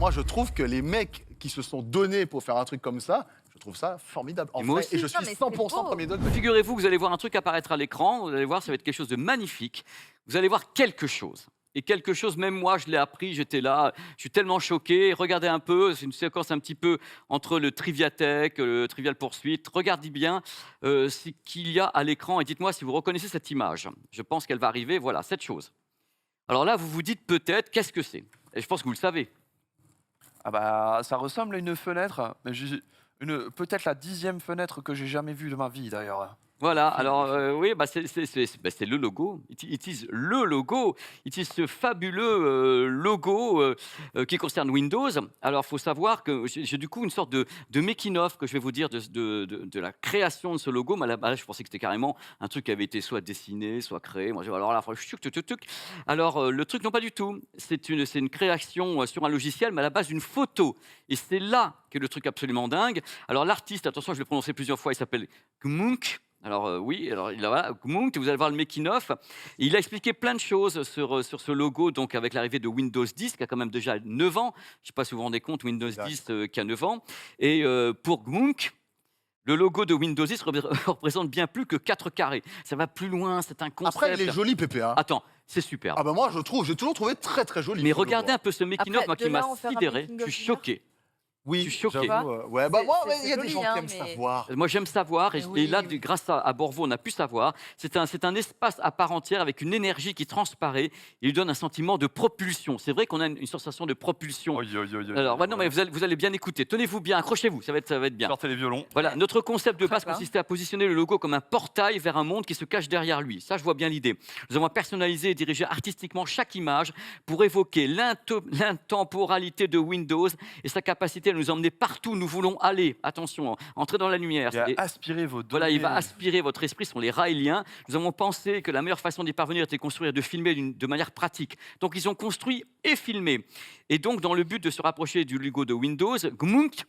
moi, je trouve que les mecs qui se sont donnés pour faire un truc comme ça, je trouve ça formidable. En moi vrai, aussi. et je suis Non, mais c'est 100% beau. premier degré. Figurez-vous que vous allez voir un truc apparaître à l'écran, vous allez voir, ça va être quelque chose de magnifique. Vous allez voir quelque chose. Et quelque chose, même moi, je l'ai appris, j'étais là, je suis tellement choqué. Regardez un peu, c'est une séquence un petit peu entre le Triviatech, le Trivial Poursuite. Regardez bien ce qu'il y a à l'écran et dites-moi si vous reconnaissez cette image. Je pense qu'elle va arriver, voilà, cette chose. Alors là, vous vous dites peut-être, qu'est-ce que c'est? Et je pense que vous le savez. Ah bah, ça ressemble à une fenêtre, mais peut-être la 10e fenêtre que j'ai jamais vue de ma vie d'ailleurs. Voilà, alors oui, bah, c'est le logo. It is le logo. It is ce fabuleux logo qui concerne Windows. Alors, il faut savoir que j'ai du coup une sorte de making-of que je vais vous dire de la création de ce logo. Mais à la base, je pensais que c'était carrément un truc qui avait été soit dessiné, soit créé. Moi, j'ai dit, alors là, alors, le truc, non, pas du tout. C'est une création sur un logiciel, mais à la base d'une photo. Et c'est là que le truc absolument dingue. Alors, l'artiste, attention, je l'ai prononcé plusieurs fois, il s'appelle Gmunk. Alors oui, alors voilà, Gmunk, vous allez voir le making-of. Il a expliqué plein de choses sur ce logo, donc avec l'arrivée de Windows 10, qui a quand même déjà 9 ans. Je ne sais pas si vous vous rendez compte, Windows 10 qui a 9 ans. Et pour Gmunk, le logo de Windows 10 représente bien plus que 4 carrés. Ça va plus loin, c'est un concept. Après, il est joli, Pépé. Hein. Attends, c'est super. Ah bah moi, j'ai toujours trouvé très très joli. Mais ce logo. regardez un peu ce making-of, Après, moi, qui de là, m'a en faire un sidéré. making-of Je suis bizarre. choqué. Oui, je suis choqué. j'avoue, ouais, bah moi, C'est il y a des joli, gens hein, qui aiment mais- savoir. Moi, j'aime savoir, Mais et là, oui. grâce à Borvo, on a pu savoir. C'est un espace à part entière avec une énergie qui transparaît. Il lui donne un sentiment de propulsion. C'est vrai qu'on a une sensation de propulsion. Alors, ouais, non, mais vous allez bien écouter. Tenez-vous bien, accrochez-vous, ça va être bien. Sortez les violons. Voilà, notre concept de base D'accord. consistait à positionner le logo comme un portail vers un monde qui se cache derrière lui. Ça, je vois bien l'idée. Nous avons personnalisé et dirigé artistiquement chaque image pour évoquer l'intemporalité de Windows et sa capacité à nous emmener partout où nous voulons aller. Attention, entrez dans la lumière. Et à Et- aspirer vos données. voilà, il va aspirer votre esprit, ce sont les raéliens. Nous avons pensé que la meilleure façon d'y parvenir était de construire et de filmer de manière pratique. Donc, ils ont construit et filmé. Et donc, dans le but de se rapprocher du logo de Windows, Gmunk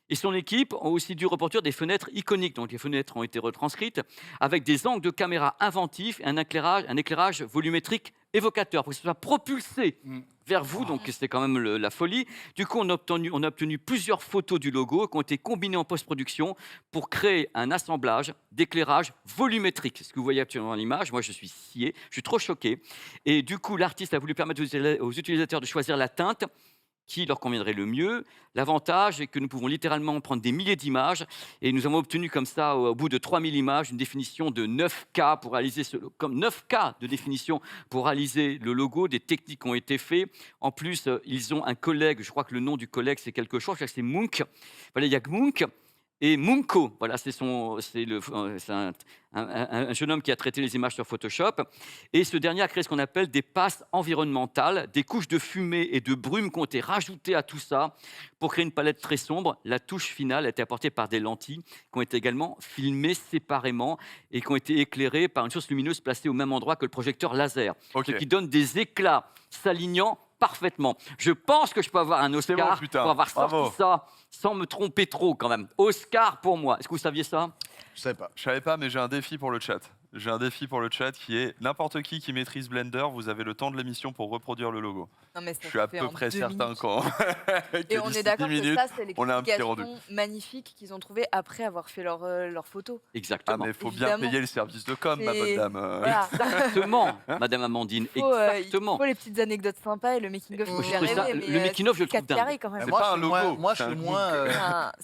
et son équipe ont aussi dû reproduire des fenêtres iconiques. Donc, les fenêtres ont été retranscrites avec des angles de caméra inventifs et un éclairage volumétrique évocateur pour que ce soit propulsé vers vous. Donc, c'était quand même la folie. Du coup, on a obtenu plusieurs photos du logo qui ont été combinées en post-production pour créer un assemblage d'éclairage volumétrique. Ce que vous voyez actuellement dans l'image, moi, je suis scié, je suis trop choqué. Et du coup, l'artiste a voulu permettre aux utilisateurs de choisir la teinte qui leur conviendrait le mieux. L'avantage est que nous pouvons littéralement prendre des milliers d'images et nous avons obtenu comme ça, au bout de 3000 images, une définition de 9K pour réaliser comme 9K de définition pour réaliser le logo. Des techniques ont été faites. En plus, ils ont un collègue, je crois que le nom du collègue c'est quelque chose, je crois que c'est Munk. Voilà, il y a Gmunk et Munko. Voilà, c'est un jeune homme qui a traité les images sur Photoshop. Et ce dernier a créé ce qu'on appelle des passes environnementales, des couches de fumée et de brume qui ont été rajoutées à tout ça pour créer une palette très sombre. La touche finale a été apportée par des lentilles qui ont été également filmées séparément et qui ont été éclairées par une source lumineuse placée au même endroit que le projecteur laser. Ok. Ce qui donne des éclats s'alignant parfaitement. Je pense que je peux avoir un bon, Oscar putain. pour avoir sorti Bravo. ça sans me tromper trop quand même. Oscar pour moi. Est-ce que vous saviez ça? Je savais pas. Je savais pas, mais j'ai un défi pour le chat. J'ai un défi pour le chat qui est n'importe qui maîtrise Blender, vous avez le temps de l'émission pour reproduire le logo. Non, mais ça Je se suis à fait peu en près 2 certain minutes. qu'en Et on est d'accord que ça, c'est on a un petit rendu. l'explication magnifique qu'ils ont trouvée après avoir fait leur photo. Ah Exactement. mais il faut bien Évidemment. payer le service de com, ma bonne C'est- dame. Voilà. Exactement, Madame Amandine. Il Exactement. faut les petites anecdotes sympas et le making-of. Moi, il je fait trouve ça- rêver, le mais, making-of, je le 4 trouve dingue. carrés quand même. C'est Moi, pas je un suis logo, moins- moi, je c'est suis un moins,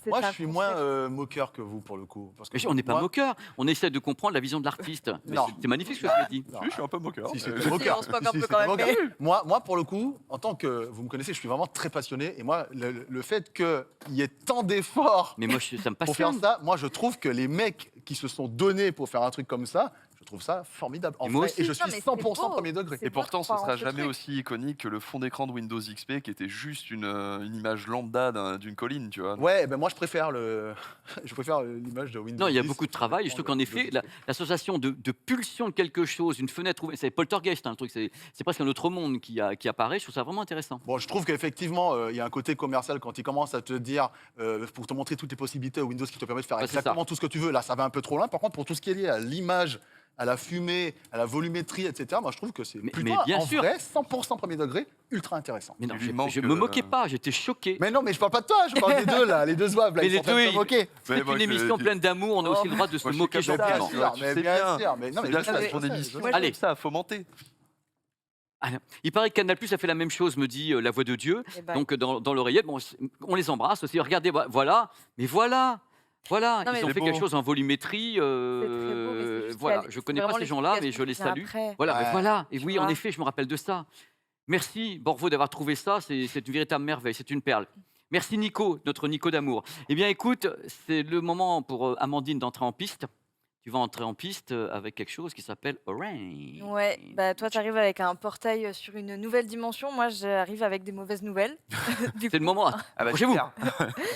C'est moi, un je suis moins concept. moqueur que vous pour le coup. Parce que Mais on n'est pas moi- moqueur, on essaie de comprendre la vision de l'artiste. Mais Non. c'est magnifique ce que tu as dit. Non, Oui, je suis un peu moqueur. Si, mais- c'était moqueur. on se moque un peu c'était quand même, moqueur. mais- Moi, pour le coup, en tant que... Vous me connaissez, je suis vraiment très passionné. Et moi, le fait qu'il y ait tant d'efforts Mais moi, ça me pour faire passionne. ça, moi, je trouve que les mecs qui se sont donnés pour faire un truc comme ça, je trouve ça formidable. En Et moi vrai, aussi. et je Non, suis mais c'est 100% beau. premier degré. C'est Et beau pourtant, de ce croire en sera ce jamais truc. aussi iconique que le fond d'écran de Windows XP qui était juste une image lambda d'une colline, tu vois. Ouais, ben moi, je préfère je préfère l'image de Windows. Non, il y a 10. beaucoup de travail. Je trouve qu'en effet, l'association de pulsion de quelque chose, une fenêtre ouverte, c'est poltergeist, hein, le truc, c'est presque un autre monde qui apparaît. Je trouve ça vraiment intéressant. Bon, je trouve qu'effectivement, il y a un côté commercial quand il commence à te dire, pour te montrer toutes les possibilités Windows qui te permet de faire Ouais, c'est exactement tout ce que tu veux. Là, ça va un peu trop loin. Par contre, pour tout ce qui est lié à l'image à la fumée, à la volumétrie, etc. Moi, je trouve que c'est Mais plutôt, bien en sûr. vrai, 100% premier degré, ultra intéressant. Mais non, Il lui manque, je me moquais pas, j'étais choqué. Mais non, mais je parle pas de toi, je parle des deux, là, les deux zouaves, là, Mais ils les sont en train de deux, se moquer. C'est moi, une je- émission pleine d'amour, on a aussi le droit de se Moi, je suis moquer comme ça, gentiment. tu vois, tu sais bien. sûr, mais non, C'est mais bien je que sais, c'est ton je sais, émission. je sais. Allez. Ça, faut monter. Ah non. Il paraît que Canal+ a fait la même chose, me dit La Voix de Dieu. Eh ben, Donc dans l'oreillette, bon, on les embrasse aussi. Regardez, voilà, mais voilà. Voilà, Non, mais ils ont c'est fait beau. quelque chose en volumétrie. c'est très beau, mais c'est juste Voilà, qu'il y a je connais pas vraiment ces gens-là, mais je les l'explication salue. qui vient après. Voilà, mais Ouais. voilà. Et Tu oui, en vois. effet, je me rappelle de ça. Merci, Borvo, d'avoir trouvé ça. C'est une véritable merveille. C'est une perle. Merci, Nico, notre Nico d'amour. Eh bien, écoute, c'est le moment pour Amandine d'entrer en piste. Tu vas entrer en piste avec quelque chose qui s'appelle Orange. Ouais, bah toi, tu arrives avec un portail sur une nouvelle dimension. Moi, j'arrive avec des mauvaises nouvelles. Du C'est le coup, moment. Ah bah, Approchez-vous. super.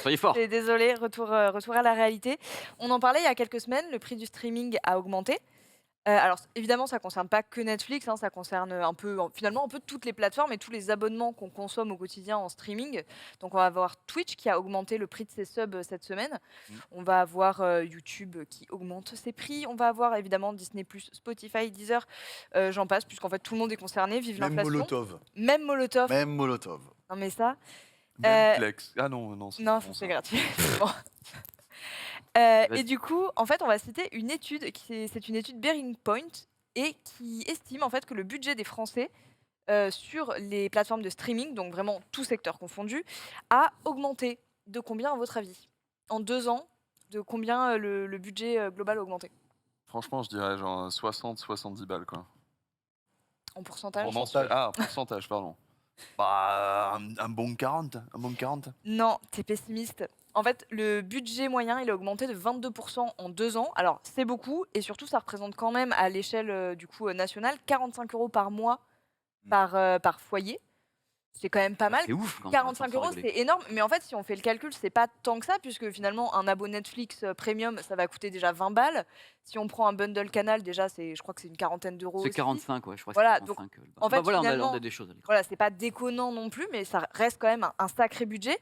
Soyez forts. Désolée, retour à la réalité. On en parlait il y a quelques semaines, le prix du streaming a augmenté. Alors évidemment, ça concerne pas que Netflix, hein, ça concerne finalement un peu toutes les plateformes et tous les abonnements qu'on consomme au quotidien en streaming. Donc on va avoir Twitch qui a augmenté le prix de ses subs cette semaine. On va avoir YouTube qui augmente ses prix. On va avoir évidemment Disney+, Spotify, Deezer, j'en passe, puisqu'en fait tout le monde est concerné, vive Même l'inflation. Molotov. Même Molotov. Même Molotov. Non mais ça, Même Flex. Ah non, non. non, bon, c'est ça. gratuit. Bon. Vas-y. Et du coup, en fait, on va citer une étude, c'est une étude Bearing Point, et qui estime en fait que le budget des Français sur les plateformes de streaming, donc vraiment tout secteur confondu, a augmenté. De combien à votre avis? En 2 ans, de combien le budget global a augmenté? Franchement, je dirais genre 60-70 balles, quoi. En pourcentage? Pourcentage. Ah, pourcentage, pardon. Bah, un bon 40. Un bon 40. Non, t'es pessimiste. En fait, le budget moyen, il a augmenté de 22% en 2 ans. Alors, c'est beaucoup, et surtout, ça représente quand même, à l'échelle nationale, 45 € par mois par foyer. C'est quand même pas mal. C'est ouf. Quand 45 sans €, rigoler. c'est énorme. Mais en fait, si on fait le calcul, c'est pas tant que ça, puisque finalement, un abo Netflix premium, ça va coûter déjà 20 balles. Si on prend un bundle canal, déjà, je crois que c'est une quarantaine d'euros. C'est aussi. 45, ouais, je crois. Voilà, que c'est donc, 45, en fait, voilà, on finalement, a des choses à l'écran. Voilà, c'est pas déconnant non plus, mais ça reste quand même un sacré budget.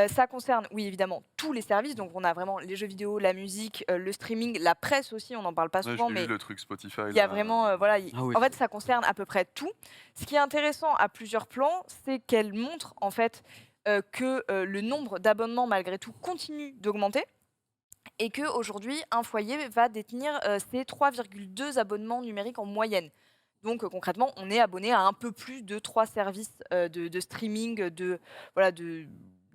Ça concerne, oui, évidemment, tous les services. Donc, on a vraiment les jeux vidéo, la musique, le streaming, la presse aussi. On n'en parle pas Ouais, souvent, j'ai mais vu le truc Spotify. il y a là. vraiment, voilà, Ah oui, en fait, c'est- ça concerne à peu près tout. Ce qui est intéressant à plusieurs plans, c'est qu'elle montre en fait que le nombre d'abonnements, malgré tout, continue d'augmenter. Et qu'aujourd'hui, un foyer va détenir ses 3,2 abonnements numériques en moyenne. Donc concrètement, on est abonné à un peu plus de 3 services de streaming, voilà, de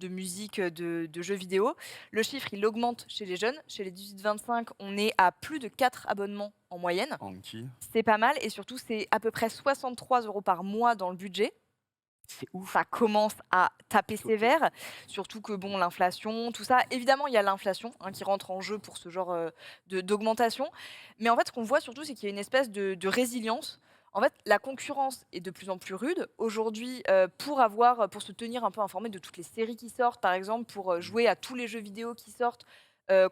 musique, de jeux vidéo. Le chiffre, il augmente chez les jeunes. Chez les 18-25, on est à plus de 4 abonnements en moyenne. Anki. C'est pas mal, et surtout, c'est à peu près 63 € par mois dans le budget. C'est ouf. Ça commence à taper Ok. sévère, surtout que bon, l'inflation, tout ça. Évidemment, il y a l'inflation qui rentre en jeu pour ce genre d'augmentation. Mais en fait, ce qu'on voit surtout, c'est qu'il y a une espèce de résilience. En fait, la concurrence est de plus en plus rude. Aujourd'hui, pour se tenir un peu informé de toutes les séries qui sortent, par exemple, pour jouer à tous les jeux vidéo qui sortent,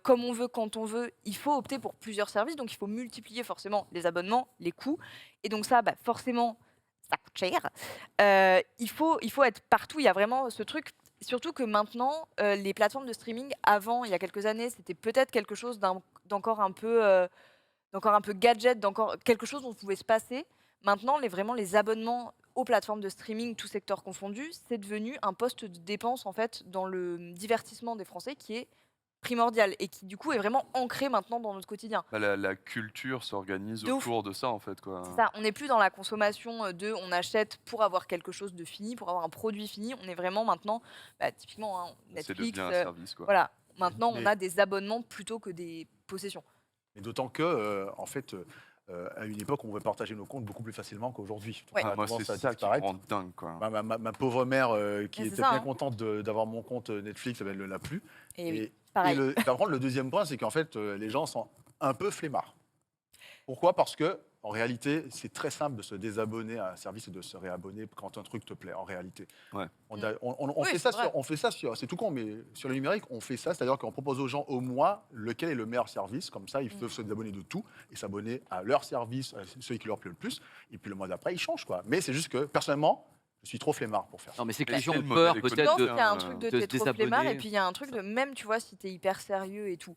comme on veut, quand on veut, il faut opter pour plusieurs services. Donc, il faut multiplier forcément les abonnements, les coûts. Et donc ça, forcément, ça coûte cher. Il faut être partout. Il y a vraiment ce truc. Surtout que maintenant, les plateformes de streaming, avant, il y a quelques années, c'était peut-être quelque chose d'encore un peu gadget, d'encore quelque chose dont on pouvait se passer. Maintenant, vraiment, les abonnements aux plateformes de streaming, tout secteur confondu, c'est devenu un poste de dépense en fait dans le divertissement des Français qui est primordial et qui du coup est vraiment ancré maintenant dans notre quotidien. Bah, la culture s'organise De ouf. autour de ça, en fait, quoi. C'est ça, on n'est plus dans la consommation on achète pour avoir quelque chose de fini, pour avoir un produit fini. On est vraiment maintenant, typiquement, hein, C'est Netflix. devient un service, quoi. Voilà, maintenant on Mais- a des abonnements plutôt que des possessions. Et d'autant que, en fait, à une époque, on pouvait partager nos comptes beaucoup plus facilement qu'aujourd'hui. Ouais. On a Ah, moi, tendance c'est à ça qui me disparaître. rend dingue, quoi. Ma pauvre mère, qui Mais c'est était ça, bien hein. contente d'avoir mon compte Netflix, elle ne l'a plus. Et oui, Et pareil. par contre, le deuxième point, c'est qu'en fait, les gens sont un peu flemmards. Pourquoi? Parce que, en réalité, c'est très simple de se désabonner à un service et de se réabonner quand un truc te plaît, en réalité. Ouais. On Oui, fait c'est ça, vrai. on fait ça sur, c'est tout con, mais sur le numérique, on fait ça, c'est-à-dire qu'on propose aux gens au mois lequel est le meilleur service, comme ça, ils peuvent se désabonner de tout et s'abonner à leur service, à celui qui leur plaît le plus, et puis le mois d'après, ils changent, quoi. Mais c'est juste que, personnellement, je suis trop flemmard pour faire ça. Non, mais c'est que Mais les gens c'est ont le peur modèle Je peut-être pense de. qu'il y a un truc de de se t'es trop désabonner. flemmard et puis il y a un truc de même, tu vois, si t'es hyper sérieux et tout.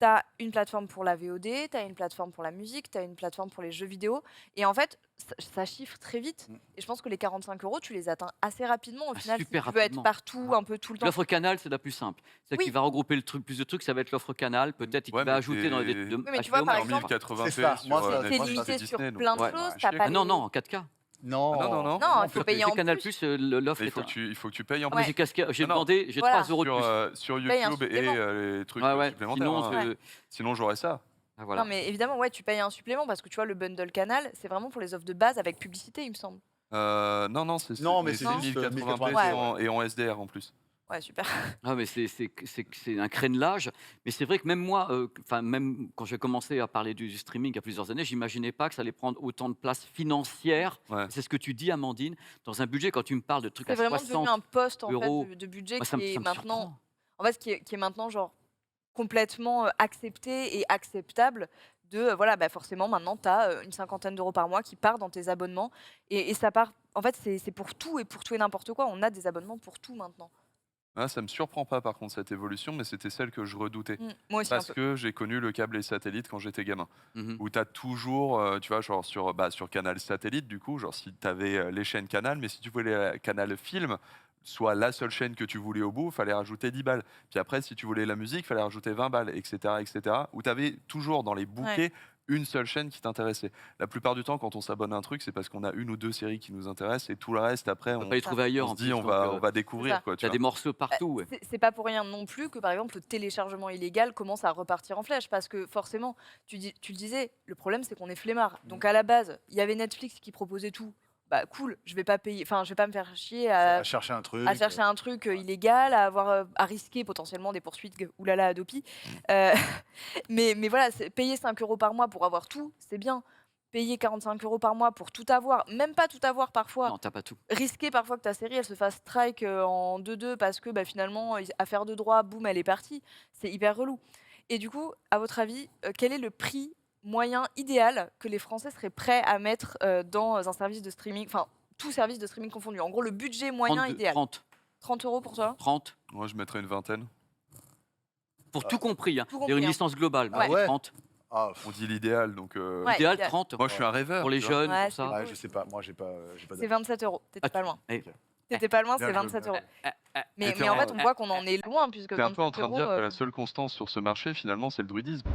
tu as une plateforme pour la VOD, tu as une plateforme pour la musique, tu as une plateforme pour les jeux vidéo. Et en fait, ça chiffre très vite. Mm. Et je pense que les 45 €, tu les atteins assez rapidement. Au final, si tu super veux être rapidement. partout, un peu tout le temps. L'offre Canal, c'est la plus simple. Celle Oui. qui va regrouper plus de trucs, ça va être l'offre Canal, peut-être, et qui Ouais, va mais ajouter dans les t'es- Oui, mais tu vois, HBO, par En exemple, 1080p c'est ça. sur Moi, C'est Netflix et limité sur Disney, donc plein de ouais, choses. ouais, T'as chier. pas Ah non, les- non, en 4K. Non. Non. Non, il faut Sur payer en Canal+, plus. l'offre Mais est... il faut que tu payes en Ah, mais plus. j'ai Non, non. demandé, j'ai Voilà. 3 € de plus. Sur payes un YouTube et supplément. les trucs Ouais, ouais, supplémentaires. sinon, hein. Ouais. Sinon, j'aurais ça. Ah, voilà. Non, mais évidemment, ouais, tu payes un supplément parce que tu vois, le bundle Canal, c'est vraiment pour les offres de base avec publicité, il me semble. Non, Non, mais c'est c'est juste, 1080p 1080p, et en SDR en plus. Ouais, super. Ah, mais c'est un crénelage. Mais c'est vrai que même moi, même quand j'ai commencé à parler du streaming il y a plusieurs années, j'imaginais pas que ça allait prendre autant de place financière. Ouais. C'est ce que tu dis, Amandine. Dans un budget, quand tu me parles de trucs C'est à vraiment devenu 60, un poste en euros. fait, de budget moi, ça me qui est maintenant. surprend. En fait, qui est maintenant genre complètement accepté et acceptable de voilà, bah, forcément maintenant tu as une cinquantaine d'euros par mois qui part dans tes abonnements et ça part. En fait, c'est pour tout et n'importe quoi. On a des abonnements pour tout maintenant. Ah, ça me surprend pas par contre cette évolution, mais c'était celle que je redoutais. Moi aussi un Parce peu. que j'ai connu le câble et satellite quand j'étais gamin. Mhm. Où tu as toujours, tu vois, genre sur Canal Satellite, du coup, genre si tu avais les chaînes Canal, mais si tu voulais Canal Film, soit la seule chaîne que tu voulais au bout, il fallait rajouter 10 balles. Puis après, si tu voulais la musique, il fallait rajouter 20 balles, etc. etc. Où tu avais toujours dans les bouquets une seule chaîne qui t'intéressait. La plupart du temps, quand on s'abonne à un truc, c'est parce qu'on a une ou deux séries qui nous intéressent et tout le reste, après, On on, va pas les trouver ailleurs. on en se dit plus, on donc, va découvrir. ça. Quoi, tu t'as vois. des morceaux partout. Ouais. C'est pas pour rien non plus que par exemple le téléchargement illégal commence à repartir en flèche parce que forcément, tu le disais, le problème c'est qu'on est flemmard. Donc à la base, il y avait Netflix qui proposait tout. Bah cool, je vais pas payer, enfin je vais pas me faire chier À chercher un truc. à chercher un truc illégal, à avoir à risquer potentiellement des poursuites oulala Adopi. Euh, mais voilà, payer 5 € par mois pour avoir tout, c'est bien. Payer 45 € par mois pour tout avoir, même pas tout avoir parfois, Non, t'as pas tout. risquer parfois que ta série elle se fasse strike en 2-2 parce que bah, finalement, affaire de droit, boum, elle est partie. C'est hyper relou. Et du coup, à votre avis, quel est le prix moyen idéal que les Français seraient prêts à mettre dans un service de streaming, enfin, tout service de streaming confondu. En gros, le budget moyen 32, idéal. 30. 30 € pour toi 30. Moi, je mettrais une vingtaine. Pour tout compris. Hein. Tout Dire compris, une hein. licence globale. Ah mais ouais. 30. Ah, On dit l'idéal, donc. Ouais. Idéal, idéal. 30. Moi, je suis un rêveur. Pour les tu vois. jeunes, Ouais, pour ça. ouais, je sais pas. Moi, j'ai pas C'est d'avis. 27 €. T'étais Ah, pas loin. Eh, T'étais pas loin, Bien c'est joué. 27 €. Mais Mais t'es en en- fait, on voit qu'on en est loin puisque T'es un peu en 27 train de dire €. que la seule constance sur ce marché, finalement, c'est le druidisme.